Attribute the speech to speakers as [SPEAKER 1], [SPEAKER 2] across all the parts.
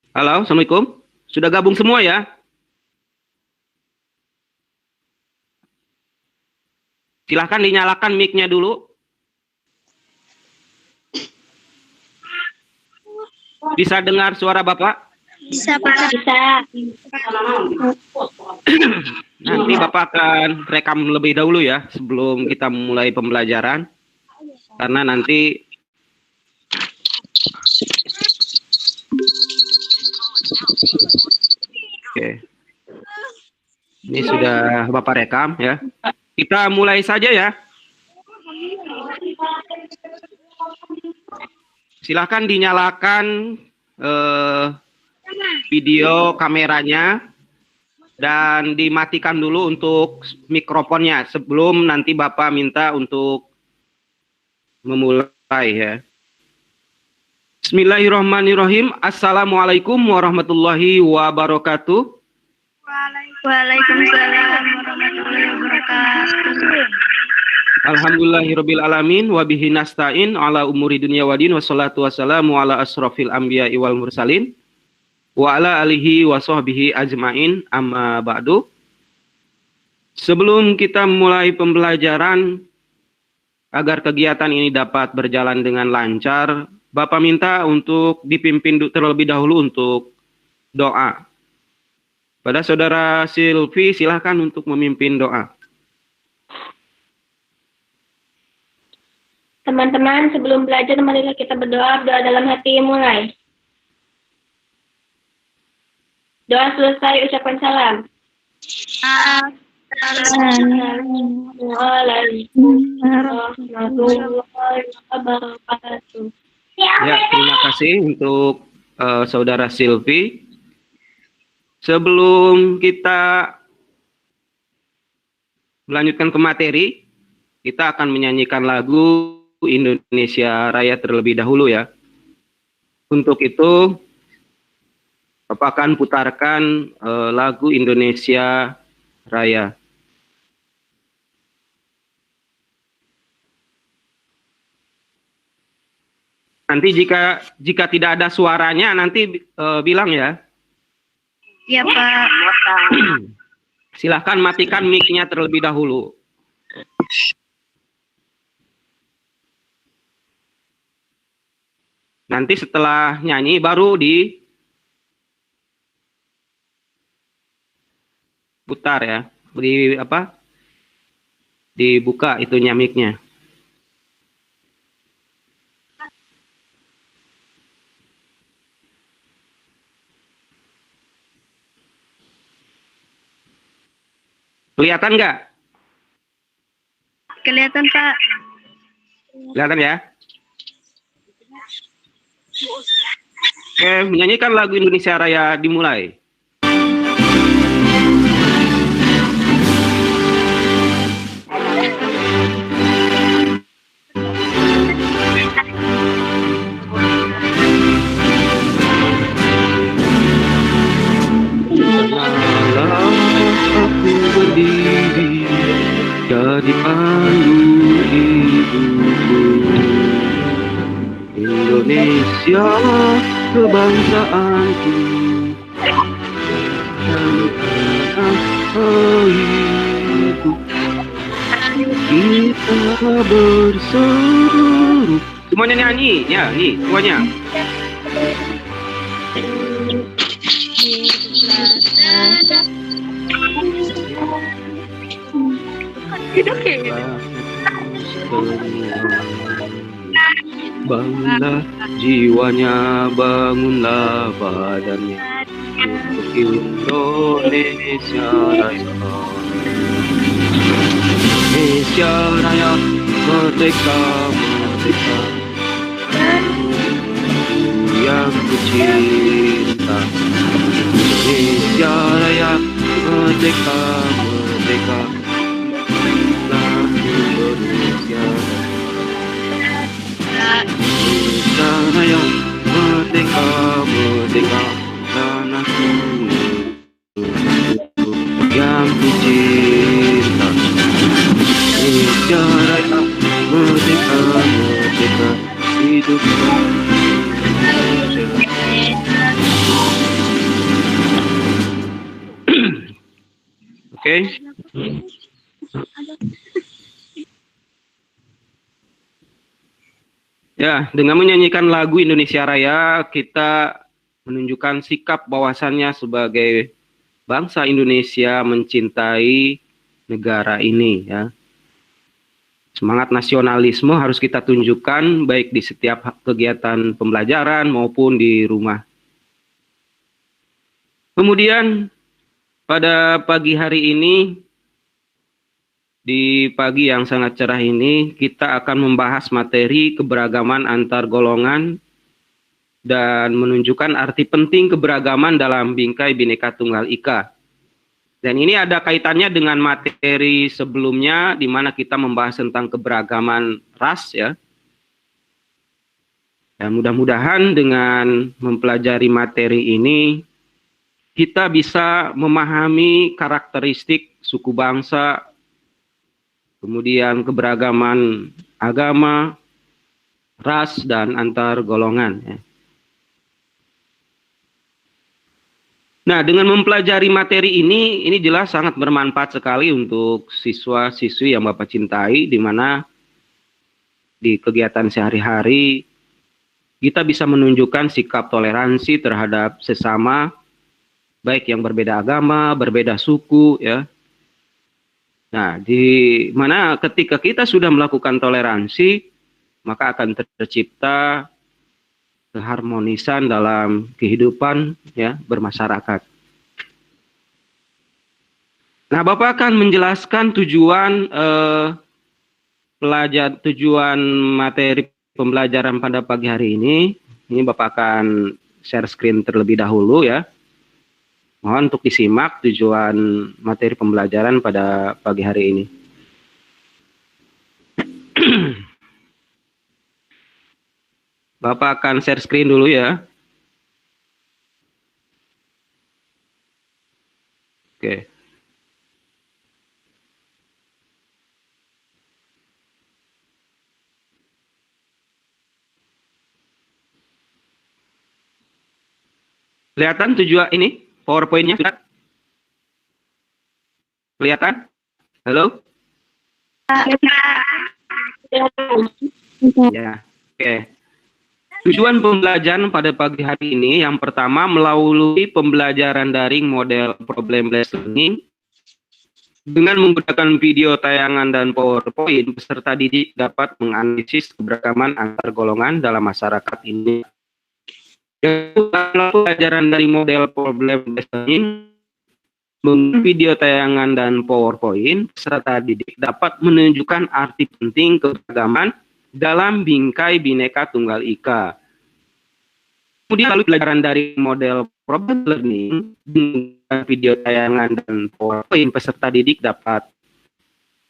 [SPEAKER 1] Halo, Assalamualaikum. Sudah gabung semua ya? Silahkan dinyalakan mic-nya dulu. Bisa dengar suara Bapak?
[SPEAKER 2] Bisa, Pak. Bisa.
[SPEAKER 1] Nanti Bapak akan rekam lebih dahulu ya, sebelum kita mulai pembelajaran. Karena nanti Oke. Ini sudah Bapak rekam ya. Kita mulai saja ya. Silahkan dinyalakan video kameranya dan dimatikan dulu untuk mikrofonnya sebelum nanti Bapak minta untuk memulai ya. Bismillahirrahmanirrahim. Assalamualaikum warahmatullahi wabarakatuh.
[SPEAKER 2] Waalaikumsalam warahmatullahi wabarakatuh.
[SPEAKER 1] Alhamdulillahirabbil alamin wa bihi nasta'in ala umuri dunya waddin wassalatu wassalamu ala asrofil anbiya'i wal mursalin wa ala alihi wa sahbihi ajmain amma ba'du. Sebelum kita mulai pembelajaran agar kegiatan ini dapat berjalan dengan lancar, Bapak minta untuk dipimpin terlebih dahulu untuk doa. Pada Saudara Silvi, silahkan untuk memimpin doa.
[SPEAKER 2] Teman-teman, sebelum belajar, marilah kita berdoa dalam hati mulai. Doa selesai, ucapan salam. Assalamualaikum warahmatullahi wabarakatuh.
[SPEAKER 1] Ya, terima kasih untuk Saudara Silvi. Sebelum kita melanjutkan ke materi, kita akan menyanyikan lagu Indonesia Raya terlebih dahulu ya. Untuk itu, Bapak akan putarkan lagu Indonesia Raya. Nanti jika tidak ada suaranya, nanti bilang ya.
[SPEAKER 2] Iya, Pak.
[SPEAKER 1] Silahkan matikan mic-nya terlebih dahulu. Nanti setelah nyanyi baru diputar ya. Dibuka itunya mic-nya. Kelihatan nggak?
[SPEAKER 2] Kelihatan, Pak.
[SPEAKER 1] Kelihatan ya? Oke, menyanyikan lagu Indonesia Raya dimulai. Berdiri jadi pandu hidupku, Indonesia kebangsaanku, itu kita berseru. Semuanya nyanyi ya, nih semuanya. Bangunlah jiwanya, bangunlah badannya untuk Indonesia Raya. Indonesia Raya, merdeka, merdeka, yang kucinta. Indonesia Raya, merdeka, merdeka, Indonesia Raya, merdeka, merdeka, tanahku yang kucinta. Indonesia Raya, merdeka, merdeka, hidup Indonesia. Oke. Ya, dengan menyanyikan lagu Indonesia Raya, kita menunjukkan sikap bahwasannya sebagai bangsa Indonesia mencintai negara ini, ya. Semangat nasionalisme harus kita tunjukkan baik di setiap kegiatan pembelajaran maupun di rumah. Kemudian pada pagi hari ini, di pagi yang sangat cerah ini, kita akan membahas materi keberagaman antar golongan dan menunjukkan arti penting keberagaman dalam bingkai Bhinneka Tunggal Ika. Dan ini ada kaitannya dengan materi sebelumnya, di mana kita membahas tentang keberagaman ras, ya. Dan mudah-mudahan dengan mempelajari materi ini, kita bisa memahami karakteristik suku bangsa, kemudian keberagaman agama, ras, dan antar golongan, ya. Nah, dengan mempelajari materi ini jelas sangat bermanfaat sekali untuk siswa-siswi yang Bapak cintai, di mana di kegiatan sehari-hari kita bisa menunjukkan sikap toleransi terhadap sesama, baik yang berbeda agama, berbeda suku, ya. Nah, di mana ketika kita sudah melakukan toleransi, maka akan tercipta keharmonisan dalam kehidupan, ya, bermasyarakat. Nah, Bapak akan menjelaskan tujuan materi pembelajaran pada pagi hari ini. Ini Bapak akan share screen terlebih dahulu, ya. Mohon untuk disimak tujuan materi pembelajaran pada pagi hari ini. Bapak akan share screen dulu, ya. Oke. Kelihatan tujuan ini? PowerPoint-nya sudah? Kelihatan? Halo? Ya, oke. Tujuan pembelajaran pada pagi hari ini, yang pertama, melalui pembelajaran daring model problem-based learning dengan menggunakan video tayangan dan PowerPoint, peserta didik dapat menganalisis keberagaman antar golongan dalam masyarakat ini. Dalam pembelajaran dari model problem-based learning, menggunakan video tayangan dan PowerPoint, peserta didik dapat menunjukkan arti penting keberagaman dalam bingkai Bhinneka Tunggal Ika. Kemudian lalu pelajaran dari model problem learning dengan video tayangan dan PowerPoint, peserta didik dapat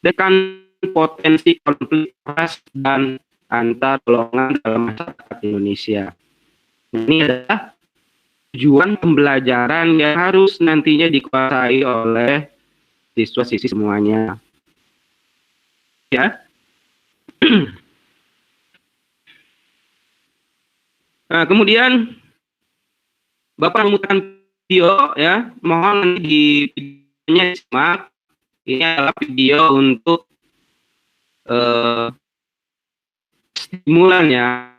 [SPEAKER 1] dengan potensi konflik ras dan antar golongan dalam masyarakat Indonesia. Ini adalah tujuan pembelajaran yang harus nantinya dikuasai oleh siswa-siswi semuanya. Ya. Nah, kemudian Bapak memutarkan video, ya. Mohon nanti di videonya disimak. Ini adalah video untuk stimulannya.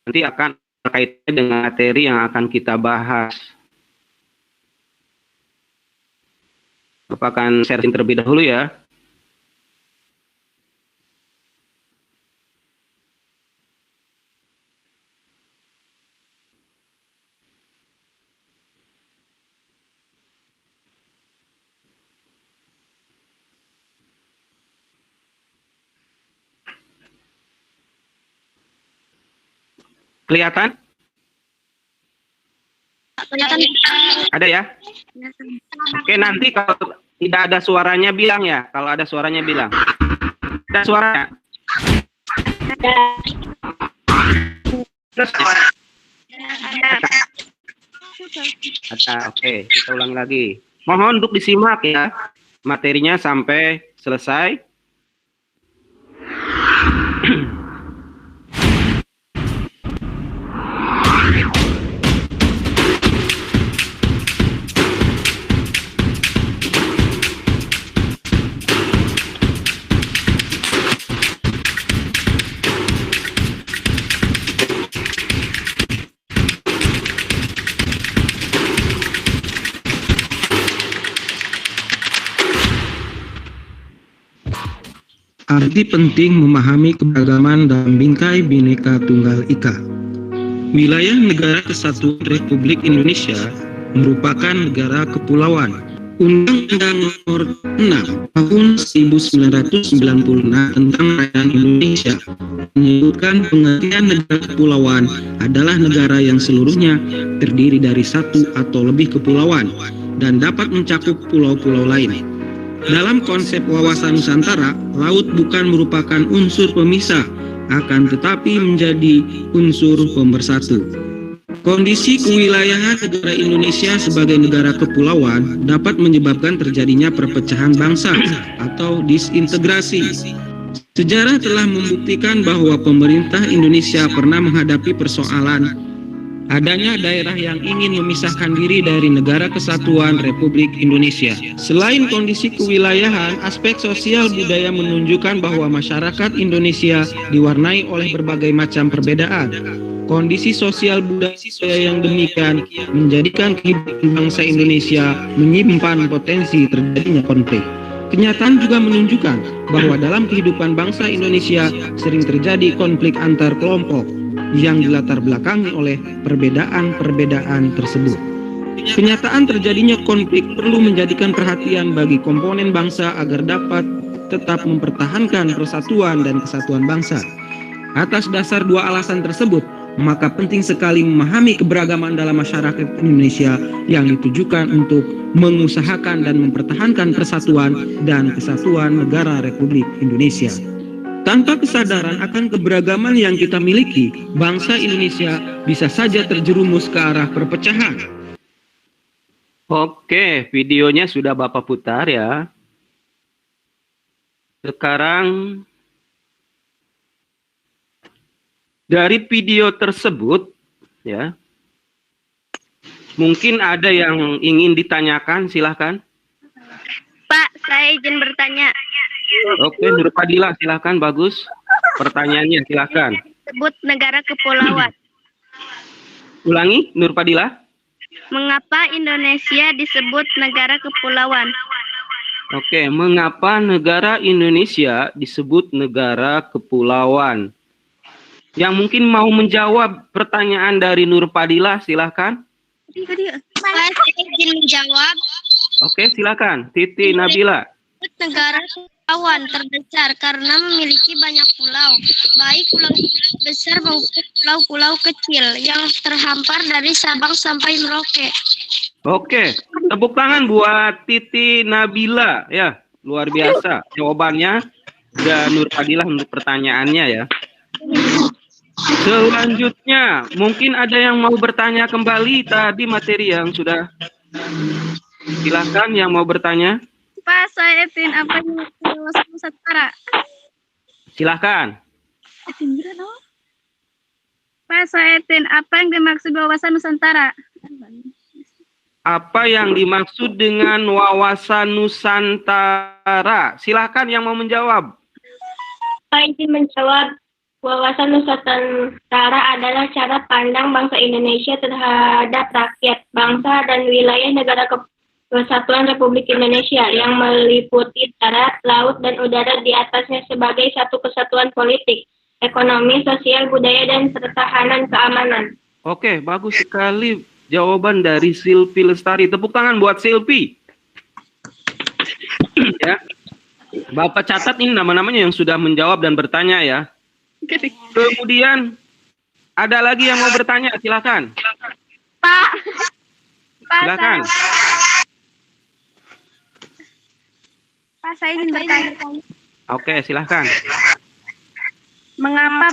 [SPEAKER 1] Nanti akan terkait dengan materi yang akan kita bahas. Bapak akan sharing terlebih dahulu, ya. Kelihatan? Ada, ya? Oke, nanti kalau tidak ada suaranya bilang, ya. Kalau ada suaranya bilang. Ada suaranya? Terus ada. Oke, kita ulang lagi. Mohon untuk disimak, ya, materinya sampai selesai. Arti penting memahami keberagaman dalam bingkai Bhinneka Tunggal Ika. Wilayah Negara Kesatuan Republik Indonesia merupakan negara kepulauan. Undang-Undang Nomor 6 Tahun 1996 tentang Rakyat Indonesia menyebutkan pengertian negara kepulauan adalah negara yang seluruhnya terdiri dari satu atau lebih kepulauan dan dapat mencakup pulau-pulau lain. Dalam konsep wawasan Nusantara, laut bukan merupakan unsur pemisah, akan tetapi menjadi unsur pemersatu. Kondisi kewilayahan negara Indonesia sebagai negara kepulauan dapat menyebabkan terjadinya perpecahan bangsa atau disintegrasi. Sejarah telah membuktikan bahwa pemerintah Indonesia pernah menghadapi persoalan adanya daerah yang ingin memisahkan diri dari Negara Kesatuan Republik Indonesia. Selain kondisi kewilayahan, aspek sosial budaya menunjukkan bahwa masyarakat Indonesia diwarnai oleh berbagai macam perbedaan. Kondisi sosial budaya yang demikian menjadikan kehidupan bangsa Indonesia menyimpan potensi terjadinya konflik. Kenyataan juga menunjukkan bahwa dalam kehidupan bangsa Indonesia sering terjadi konflik antar kelompok yang dilatar belakangi oleh perbedaan-perbedaan tersebut. Kenyataan terjadinya konflik perlu menjadikan perhatian bagi komponen bangsa agar dapat tetap mempertahankan persatuan dan kesatuan bangsa. Atas dasar dua alasan tersebut, maka penting sekali memahami keberagaman dalam masyarakat Indonesia yang ditujukan untuk mengusahakan dan mempertahankan persatuan dan kesatuan negara Republik Indonesia. Tanpa kesadaran akan keberagaman yang kita miliki, bangsa Indonesia bisa saja terjerumus ke arah perpecahan. Oke, videonya sudah Bapak putar ya. Sekarang dari video tersebut ya, mungkin ada yang ingin ditanyakan, silahkan.
[SPEAKER 2] Pak, saya izin bertanya.
[SPEAKER 1] Oke, Nur Fadila, silahkan, bagus. Pertanyaannya, silahkan.
[SPEAKER 2] Sebut negara kepulauan.
[SPEAKER 1] Ulangi, Nur Fadila.
[SPEAKER 2] Mengapa Indonesia disebut negara kepulauan?
[SPEAKER 1] Oke, mengapa negara Indonesia disebut negara kepulauan? Yang mungkin mau menjawab pertanyaan dari Nur Fadila, silahkan.
[SPEAKER 2] Saya izin menjawab.
[SPEAKER 1] Oke, silahkan. Titi Nabila.
[SPEAKER 2] Negara kepulauan terbesar karena memiliki banyak pulau, baik pulau besar maupun pulau-pulau kecil yang terhampar dari Sabang sampai Merauke.
[SPEAKER 1] Oke, tepuk tangan buat Titi Nabila ya, luar biasa jawabannya. Dan Nur Fadilah untuk pertanyaannya ya. Selanjutnya, mungkin ada yang mau bertanya kembali tadi materi yang sudah. Silahkan yang mau bertanya.
[SPEAKER 2] Pak, saya Etin, apa yang wawasan Nusantara?
[SPEAKER 1] Silahkan.
[SPEAKER 2] Pak, saya Etin, apa yang dimaksud wawasan Nusantara?
[SPEAKER 1] Apa yang dimaksud dengan wawasan Nusantara? Silahkan yang mau menjawab.
[SPEAKER 2] Saya izin menjawab. Wawasan Nusantara adalah cara pandang bangsa Indonesia terhadap rakyat, bangsa, dan wilayah negara Kesatuan Republik Indonesia yang meliputi darat, laut, dan udara di atasnya sebagai satu kesatuan politik, ekonomi, sosial, budaya, dan pertahanan keamanan.
[SPEAKER 1] Oke, bagus sekali jawaban dari Silvi Lestari. Tepuk tangan buat Silvi. Ya, Bapak catat ini nama-namanya yang sudah menjawab dan bertanya ya. Kemudian ada lagi yang mau bertanya, silakan.
[SPEAKER 2] Pak,
[SPEAKER 1] Silakan.
[SPEAKER 2] Pak, saya ingin bertanya.
[SPEAKER 1] Oke, silakan.
[SPEAKER 2] Mengapa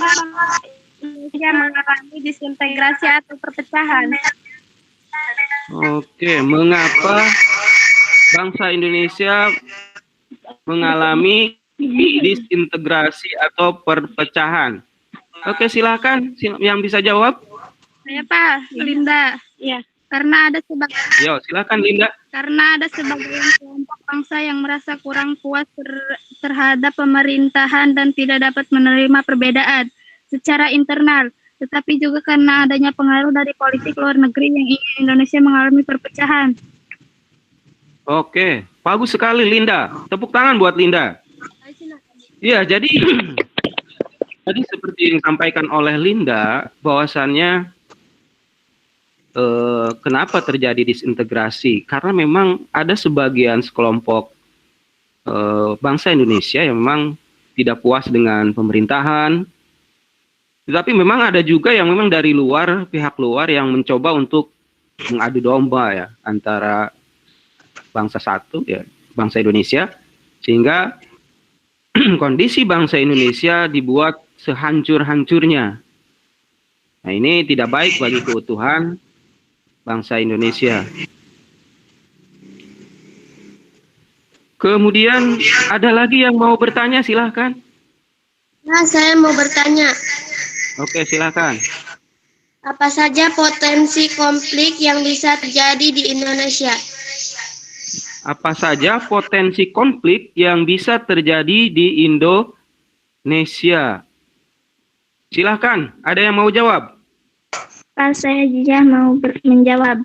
[SPEAKER 2] Indonesia mengalami disintegrasi atau perpecahan?
[SPEAKER 1] Oke, mengapa bangsa Indonesia mengalami disintegrasi atau perpecahan? Oke, silakan yang bisa jawab.
[SPEAKER 2] Saya Pak, Linda. Ya. Karena ada
[SPEAKER 1] Yo, silakan Linda.
[SPEAKER 2] Karena ada sebagian kelompok bangsa yang merasa kurang puas terhadap pemerintahan dan tidak dapat menerima perbedaan secara internal, tetapi juga karena adanya pengaruh dari politik luar negeri yang ingin Indonesia mengalami perpecahan.
[SPEAKER 1] Oke, bagus sekali Linda. Tepuk tangan buat Linda. Ya, jadi seperti yang disampaikan oleh Linda, bahwasannya kenapa terjadi disintegrasi? Karena memang ada sebagian sekelompok bangsa Indonesia yang memang tidak puas dengan pemerintahan, tetapi memang ada juga yang memang dari luar, pihak luar yang mencoba untuk mengadu domba ya antara bangsa satu ya, bangsa Indonesia, sehingga kondisi bangsa Indonesia dibuat sehancur-hancurnya. Nah, ini tidak baik bagi keutuhan bangsa Indonesia. Kemudian ada lagi yang mau bertanya, silahkan.
[SPEAKER 2] Nah, saya mau bertanya,
[SPEAKER 1] Oke, silahkan.
[SPEAKER 2] apa saja potensi konflik yang bisa terjadi di Indonesia?
[SPEAKER 1] Apa saja potensi konflik yang bisa terjadi di Indonesia? Silahkan, ada yang mau jawab?
[SPEAKER 3] Pak, saya juga mau menjawab.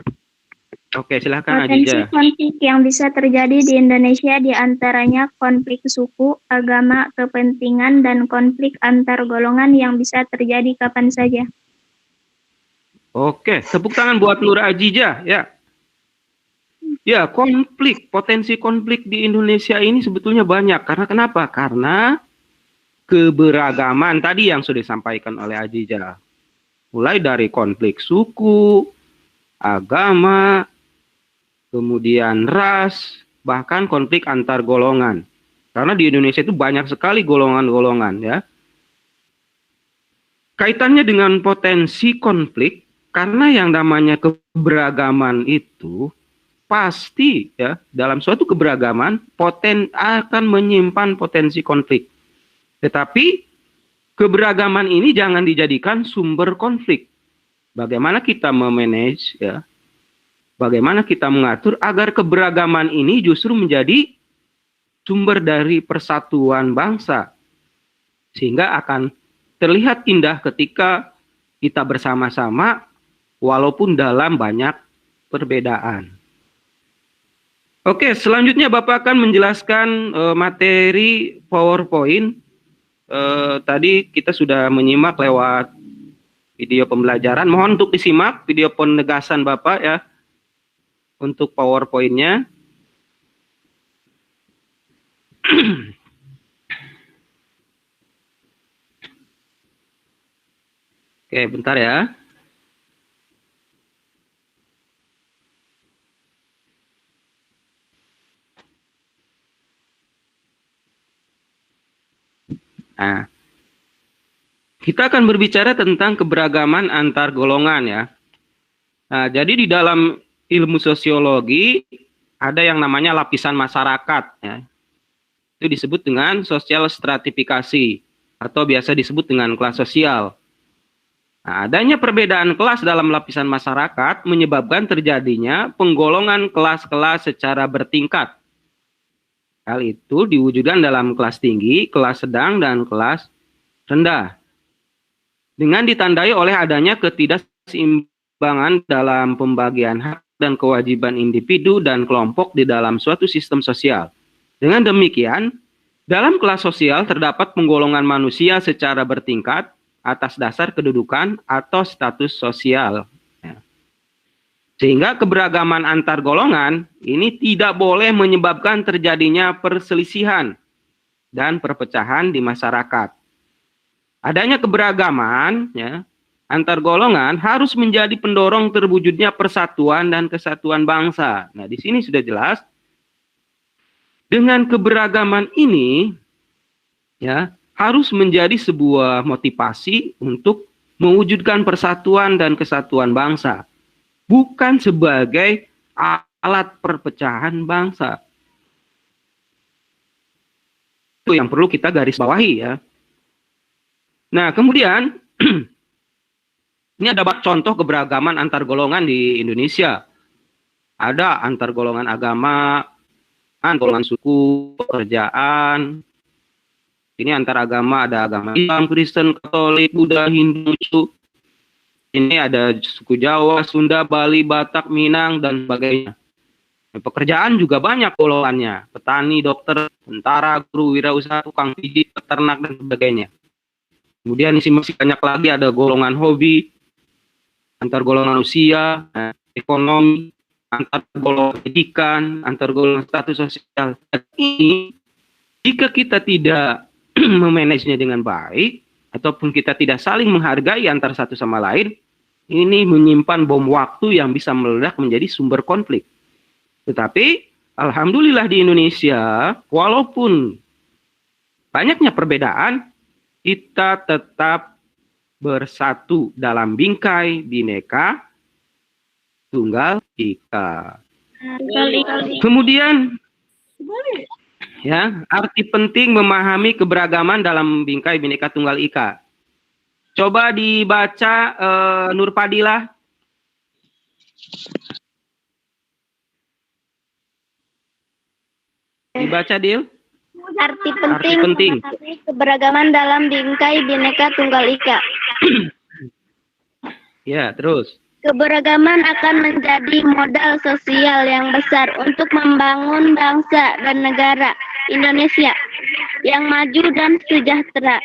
[SPEAKER 1] Oke, silahkan
[SPEAKER 3] Potensi
[SPEAKER 1] Ajija.
[SPEAKER 3] konflik yang bisa terjadi di Indonesia diantaranya konflik suku, agama, kepentingan, dan konflik antar golongan yang bisa terjadi kapan saja.
[SPEAKER 1] Oke, tepuk tangan buat Nur Ajija ya. Ya, potensi konflik di Indonesia ini sebetulnya banyak. Karena kenapa? Karena keberagaman tadi yang sudah disampaikan oleh Ajija. Mulai dari konflik suku, agama, kemudian ras, bahkan konflik antar golongan. Karena di Indonesia itu banyak sekali golongan-golongan ya. Kaitannya dengan potensi konflik, karena yang namanya keberagaman itu pasti ya dalam suatu keberagaman akan menyimpan potensi konflik. Tetapi keberagaman ini jangan dijadikan sumber konflik. Bagaimana kita memanage ya? Bagaimana kita mengatur agar keberagaman ini justru menjadi sumber dari persatuan bangsa. Sehingga akan terlihat indah ketika kita bersama-sama walaupun dalam banyak perbedaan. Oke, selanjutnya Bapak akan menjelaskan materi PowerPoint. Tadi kita sudah menyimak lewat video pembelajaran. Mohon untuk disimak video penegasan Bapak ya untuk PowerPoint-nya. Oke, bentar ya. Nah, kita akan berbicara tentang keberagaman antar golongan ya. Nah, jadi di dalam ilmu sosiologi ada yang namanya lapisan masyarakat ya. Itu disebut dengan sosial stratifikasi atau biasa disebut dengan kelas sosial. Nah, adanya perbedaan kelas dalam lapisan masyarakat menyebabkan terjadinya penggolongan kelas-kelas secara bertingkat. Hal itu diwujudkan dalam kelas tinggi, kelas sedang, dan kelas rendah. Dengan ditandai oleh adanya ketidakseimbangan dalam pembagian hak dan kewajiban individu dan kelompok di dalam suatu sistem sosial. Dengan demikian, dalam kelas sosial terdapat penggolongan manusia secara bertingkat atas dasar kedudukan atau status sosial. Sehingga keberagaman antar golongan ini tidak boleh menyebabkan terjadinya perselisihan dan perpecahan di masyarakat. Adanya keberagaman ya, antar golongan harus menjadi pendorong terwujudnya persatuan dan kesatuan bangsa. Nah, di sini sudah jelas. Dengan keberagaman ini ya, harus menjadi sebuah motivasi untuk mewujudkan persatuan dan kesatuan bangsa. Bukan sebagai alat perpecahan bangsa. Itu yang perlu kita garis bawahi ya. Nah, kemudian ini ada contoh keberagaman antar golongan di Indonesia. Ada antar golongan agama, antar golongan suku, pekerjaan. Ini antar agama, ada agama Islam, Kristen, Katolik, Buddha, Hindu, Buddha. Ini ada suku Jawa, Sunda, Bali, Batak, Minang, dan sebagainya. Pekerjaan juga banyak golongannya. Petani, dokter, tentara, guru, wirausaha, tukang pijit, peternak, dan sebagainya. Kemudian masih banyak lagi ada golongan hobi, antar golongan usia, ekonomi, antar golongan pendidikan, antar golongan status sosial. Dan ini, jika kita tidak memanagenya dengan baik, ataupun kita tidak saling menghargai antar satu sama lain, ini menyimpan bom waktu yang bisa meledak menjadi sumber konflik. Tetapi, alhamdulillah di Indonesia, walaupun banyaknya perbedaan, kita tetap bersatu dalam bingkai Bhinneka Tunggal Ika. Kemudian, ya, arti penting memahami keberagaman dalam bingkai Bhinneka Tunggal Ika. Coba dibaca Nur Fadilah. Dibaca, Dil.
[SPEAKER 3] Arti
[SPEAKER 1] Arti penting.
[SPEAKER 3] keberagaman dalam bingkai Bhinneka Tunggal Ika.
[SPEAKER 1] Ya, terus.
[SPEAKER 3] Keberagaman akan menjadi modal sosial yang besar untuk membangun bangsa dan negara Indonesia yang maju dan sejahtera.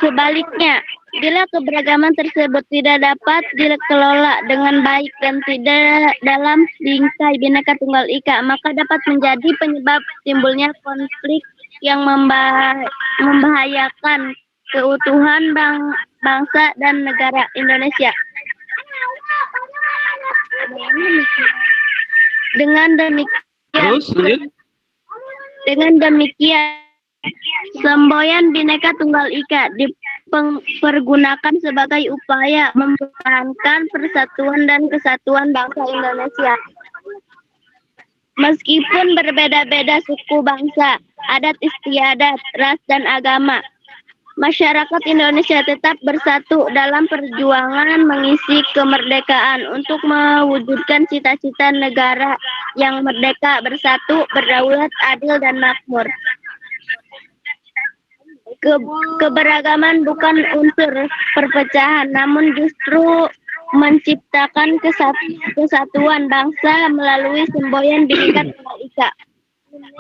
[SPEAKER 3] Sebaliknya, bila keberagaman tersebut tidak dapat dikelola dengan baik dan tidak dalam bingkai Bhinneka Tunggal Ika, maka dapat menjadi penyebab timbulnya konflik yang membahayakan keutuhan bangsa dan negara Indonesia. Dengan demikian, semboyan Bhinneka Tunggal Ika dipergunakan sebagai upaya mempertahankan persatuan dan kesatuan bangsa Indonesia. Meskipun berbeda-beda suku bangsa, adat istiadat, ras, dan agama, masyarakat Indonesia tetap bersatu dalam perjuangan mengisi kemerdekaan untuk mewujudkan cita-cita negara yang merdeka, bersatu, berdaulat, adil, dan makmur. Keberagaman bukan unsur perpecahan, namun justru menciptakan kesatuan bangsa melalui semboyan Bhinneka Tunggal Ika.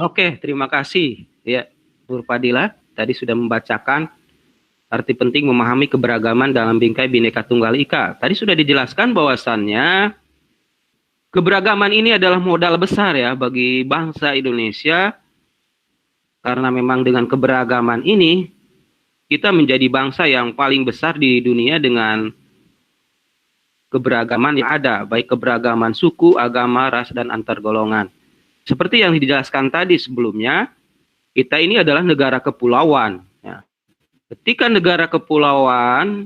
[SPEAKER 1] Oke, terima kasih. Ya, Nur Fadilah tadi sudah membacakan arti penting memahami keberagaman dalam bingkai Bhinneka Tunggal Ika. Tadi sudah dijelaskan bahwasannya keberagaman ini adalah modal besar ya bagi bangsa Indonesia. Karena memang dengan keberagaman ini kita menjadi bangsa yang paling besar di dunia dengan keberagaman yang ada, baik keberagaman suku, agama, ras, dan antar golongan. Seperti yang dijelaskan tadi sebelumnya, kita ini adalah negara kepulauan. Ya. Ketika negara kepulauan,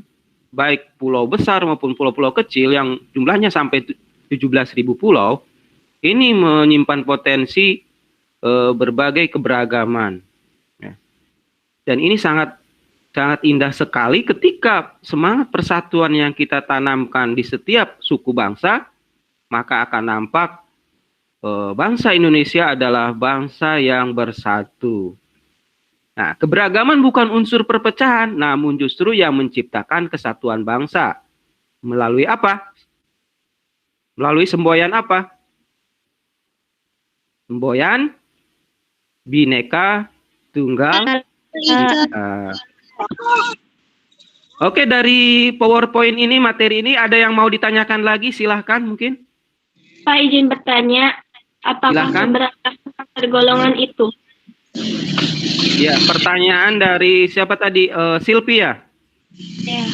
[SPEAKER 1] baik pulau besar maupun pulau-pulau kecil yang jumlahnya sampai 17.000 pulau, ini menyimpan potensi berbagai keberagaman. Ya. Dan ini sangat indah sekali ketika semangat persatuan yang kita tanamkan di setiap suku bangsa, maka akan nampak bangsa Indonesia adalah bangsa yang bersatu. Nah, keberagaman bukan unsur perpecahan, namun justru yang menciptakan kesatuan bangsa. Melalui apa? Melalui semboyan apa? Semboyan Bhinneka Tunggal Ika. Oke, dari PowerPoint ini, materi ini, ada yang mau ditanyakan lagi? Silahkan mungkin.
[SPEAKER 2] Pak, izin bertanya, apakah keberagaman golongan itu?
[SPEAKER 1] Ya, pertanyaan dari siapa tadi? Silpi ya?
[SPEAKER 2] Ya.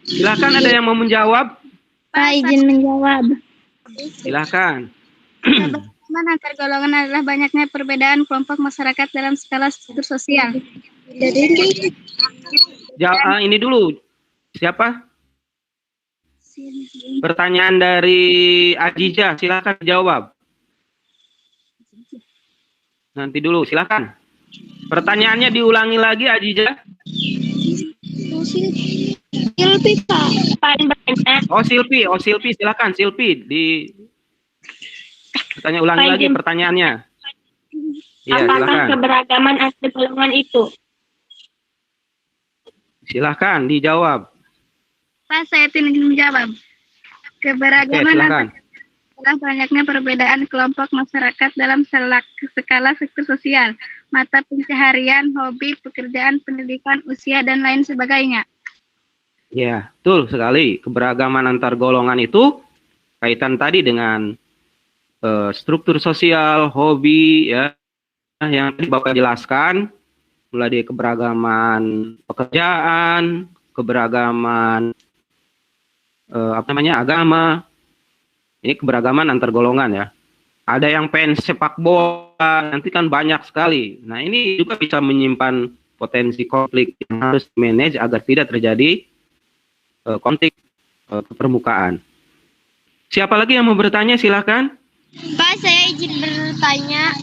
[SPEAKER 1] Silahkan, ada yang mau menjawab?
[SPEAKER 3] Pak, izin menjawab.
[SPEAKER 1] Silahkan.
[SPEAKER 3] Keberagaman antar golongan adalah banyaknya perbedaan kelompok masyarakat dalam skala struktur sosial. Jadi
[SPEAKER 1] Ini dulu. Siapa? Pertanyaan dari Ajija, silakan jawab. Nanti dulu, silakan. Pertanyaannya diulangi lagi, Ajija.
[SPEAKER 3] Silpi, Pak.
[SPEAKER 1] Oh, Silpi, silakan Silpi. Ulangi lagi pertanyaannya. Ya,
[SPEAKER 2] apakah
[SPEAKER 1] silakan.
[SPEAKER 2] keberagaman antar golongan itu?
[SPEAKER 1] Silahkan dijawab.
[SPEAKER 3] Pak, saya ingin menjawab.
[SPEAKER 1] Oke, silakan.
[SPEAKER 3] adalah banyaknya perbedaan kelompok masyarakat dalam skala sektor sosial, mata pencaharian, hobi, pekerjaan, pendidikan, usia, dan lain sebagainya.
[SPEAKER 1] Ya, betul sekali. Keberagaman antar golongan itu kaitan tadi dengan struktur sosial, hobi, ya, yang tadi Bapak jelaskan, mulai dari keberagaman pekerjaan, keberagaman agama. Ini keberagaman antar golongan ya. Ada yang pengen sepak bola, nanti kan banyak sekali. Nah, ini juga bisa menyimpan potensi konflik yang harus manage agar tidak terjadi konflik ke permukaan. Siapa lagi yang mau bertanya? Silakan.
[SPEAKER 3] Pak, saya izin bertanya.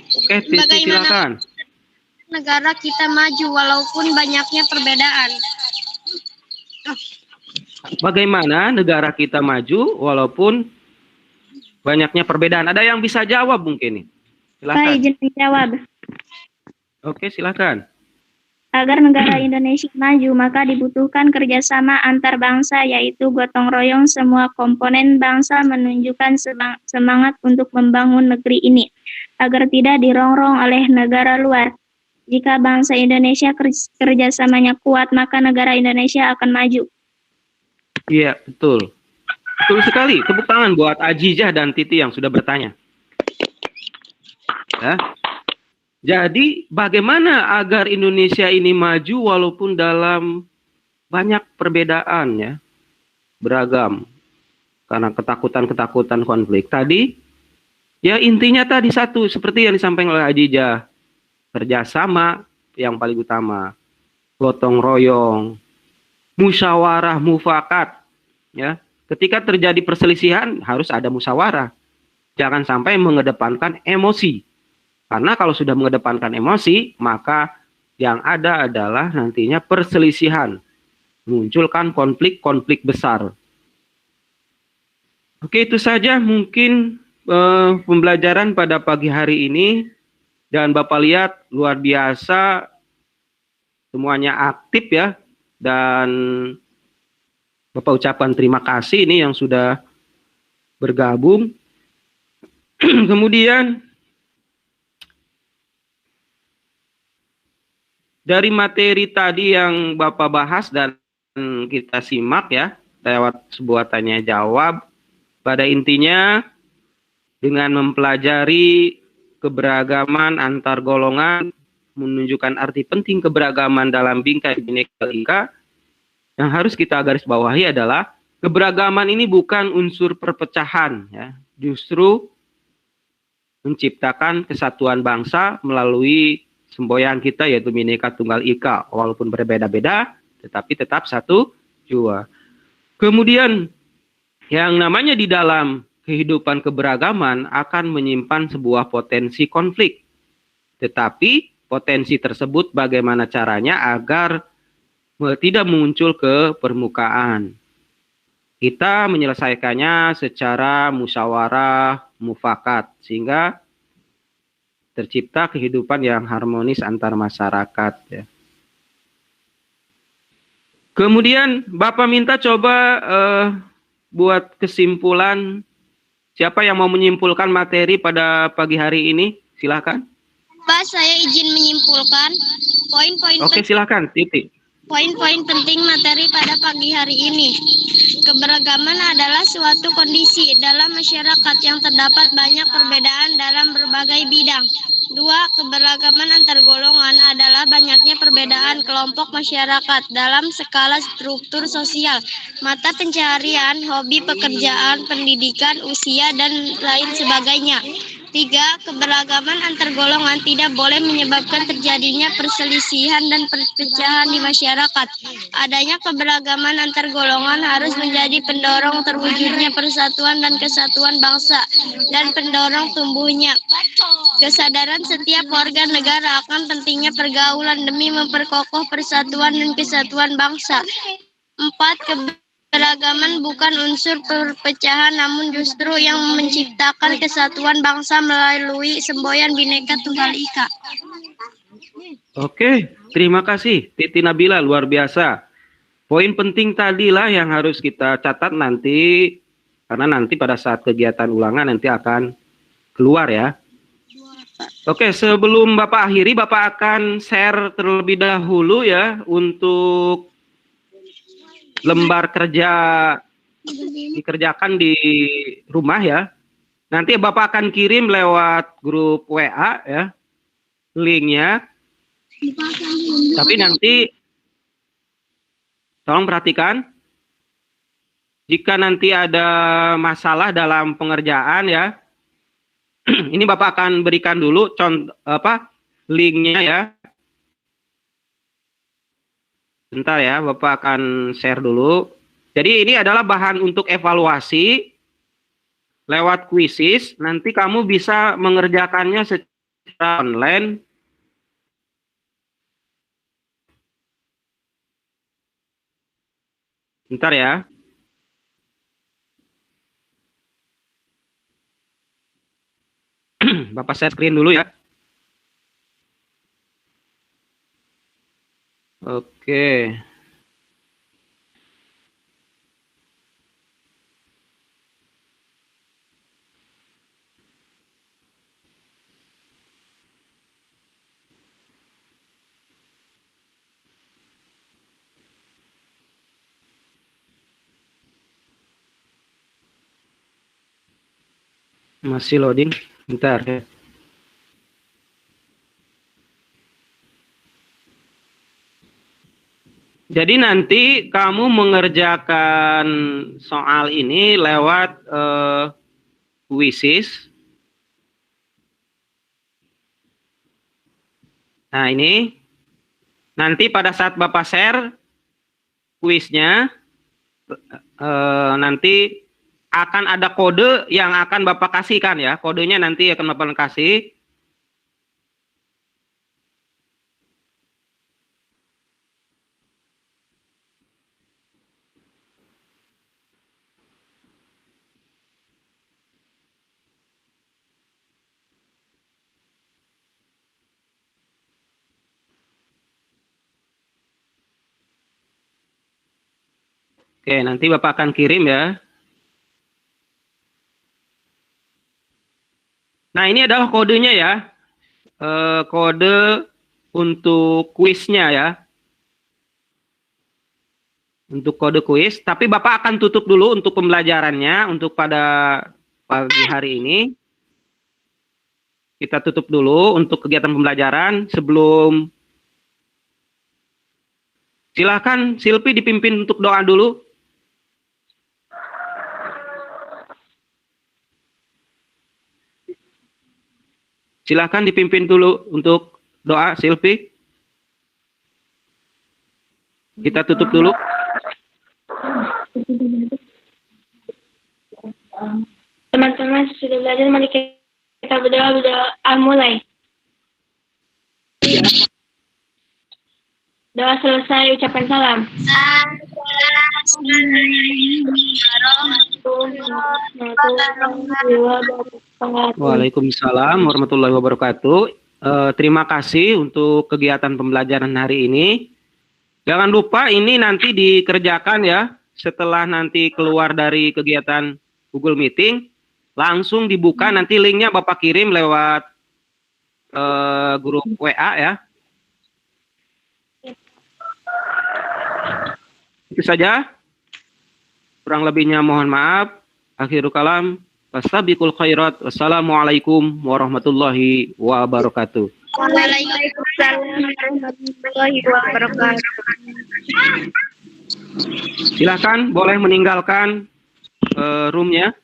[SPEAKER 1] Oke, Titi, silakan.
[SPEAKER 3] Negara kita maju walaupun banyaknya perbedaan.
[SPEAKER 1] Bagaimana negara kita maju walaupun banyaknya perbedaan? Ada yang bisa jawab mungkin nih? Silakan.
[SPEAKER 3] Pak, izin menjawab.
[SPEAKER 1] Oke, silakan.
[SPEAKER 3] Agar negara Indonesia maju, maka dibutuhkan kerjasama antar bangsa, yaitu gotong royong semua komponen bangsa menunjukkan semangat untuk membangun negeri ini, agar tidak dirongrong oleh negara luar. Jika bangsa Indonesia kerjasamanya kuat, maka negara Indonesia akan maju.
[SPEAKER 1] Iya, betul. Betul sekali. Tepuk tangan buat Ajijah dan Titi yang sudah bertanya. Ya. Jadi, bagaimana agar Indonesia ini maju walaupun dalam banyak perbedaan ya, beragam. Karena ketakutan-ketakutan konflik. Tadi, ya intinya tadi satu, seperti yang disampaikan oleh Ajijah. Kerjasama yang paling utama. Gotong royong. Musyawarah mufakat. Ya, ketika terjadi perselisihan harus ada musyawarah. Jangan sampai mengedepankan emosi. Karena kalau sudah mengedepankan emosi, maka yang ada adalah nantinya perselisihan. Munculkan konflik-konflik besar. Oke, itu saja mungkin pembelajaran pada pagi hari ini. Dan Bapak lihat luar biasa semuanya aktif ya. Dan Bapak ucapkan terima kasih ini yang sudah bergabung. Kemudian dari materi tadi yang Bapak bahas dan kita simak ya, lewat sebuah tanya jawab, pada intinya dengan mempelajari keberagaman antar golongan menunjukkan arti penting keberagaman dalam bingkai Bhinneka Tunggal Ika. Yang harus kita garis bawahi adalah keberagaman ini bukan unsur perpecahan ya, justru menciptakan kesatuan bangsa melalui semboyan kita yaitu Bhinneka Tunggal Ika, walaupun berbeda-beda tetapi tetap satu jua. Kemudian yang namanya di dalam kehidupan keberagaman akan menyimpan sebuah potensi konflik. Tetapi potensi tersebut bagaimana caranya agar tidak muncul ke permukaan. Kita menyelesaikannya secara musyawarah mufakat sehingga tercipta kehidupan yang harmonis antar masyarakat ya. Kemudian Bapak minta coba buat kesimpulan. Siapa yang mau menyimpulkan materi pada pagi hari ini? Silakan.
[SPEAKER 3] Pak, saya izin menyimpulkan poin-poin
[SPEAKER 1] Oke, silakan, Titi.
[SPEAKER 3] Poin-poin penting materi pada pagi hari ini. Keberagaman adalah suatu kondisi dalam masyarakat yang terdapat banyak perbedaan dalam berbagai bidang. 2. Keberagaman antar golongan adalah banyaknya perbedaan kelompok masyarakat dalam skala struktur sosial, mata pencaharian, hobi, pekerjaan, pendidikan, usia, dan lain sebagainya. 3. Keberagaman antar golongan tidak boleh menyebabkan terjadinya perselisihan dan perpecahan di masyarakat. Adanya keberagaman antar golongan harus menjadi pendorong terwujudnya persatuan dan kesatuan bangsa dan pendorong tumbuhnya kesadaran setiap warga negara akan pentingnya pergaulan demi memperkokoh persatuan dan kesatuan bangsa. 4. Keberagaman bukan unsur perpecahan, namun justru yang menciptakan kesatuan bangsa melalui semboyan Bhinneka Tunggal Ika.
[SPEAKER 1] Oke, terima kasih Titi Nabila, luar biasa. Poin penting tadilah yang harus kita catat nanti Karena nanti pada saat kegiatan ulangan nanti akan keluar ya. Oke, sebelum Bapak akhiri, Bapak akan share terlebih dahulu ya untuk lembar kerja dikerjakan di rumah ya. Nanti Bapak akan kirim lewat grup WA ya, linknya. Tapi nanti tolong perhatikan, jika nanti ada masalah dalam pengerjaan ya, ini Bapak akan berikan dulu contoh linknya ya. Bentar ya, Bapak akan share dulu. Jadi ini adalah bahan untuk evaluasi lewat kuisis. Nanti kamu bisa mengerjakannya secara online. Bentar ya. Bapak share screen dulu ya. Oke. Masih loading. Bentar ya. Jadi nanti kamu mengerjakan soal ini lewat kuisis. Nah ini, nanti pada saat Bapak share kuisnya, nanti akan ada kode yang akan Bapak kasihkan ya. Kodenya nanti akan Bapak kasih. Oke, nanti Bapak akan kirim ya. Nah, ini adalah kodenya ya. Kode untuk kuisnya ya. Untuk kode kuis, tapi Bapak akan tutup dulu untuk pembelajarannya untuk pada pagi hari ini. Kita tutup dulu untuk kegiatan pembelajaran sebelum silakan Silpi dipimpin untuk doa dulu. Silakan dipimpin dulu untuk doa Silpi. Kita tutup dulu.
[SPEAKER 2] Teman-teman sudah belajar, mari kita berdoa mulai. Doa selesai, ucapan salam.
[SPEAKER 1] Waalaikumsalam warahmatullahi wabarakatuh. Terima kasih untuk kegiatan pembelajaran hari ini. Jangan lupa ini nanti dikerjakan ya, setelah nanti keluar dari kegiatan Google Meeting, langsung dibuka, nanti linknya Bapak kirim lewat grup WA ya. Itu saja. Kurang lebihnya mohon maaf. Akhirul kalam. Fastabiqul khairat. Wassalamualaikum warahmatullahi wabarakatuh.
[SPEAKER 3] Waalaikumsalam warahmatullahi wabarakatuh.
[SPEAKER 1] Silakan boleh meninggalkan roomnya.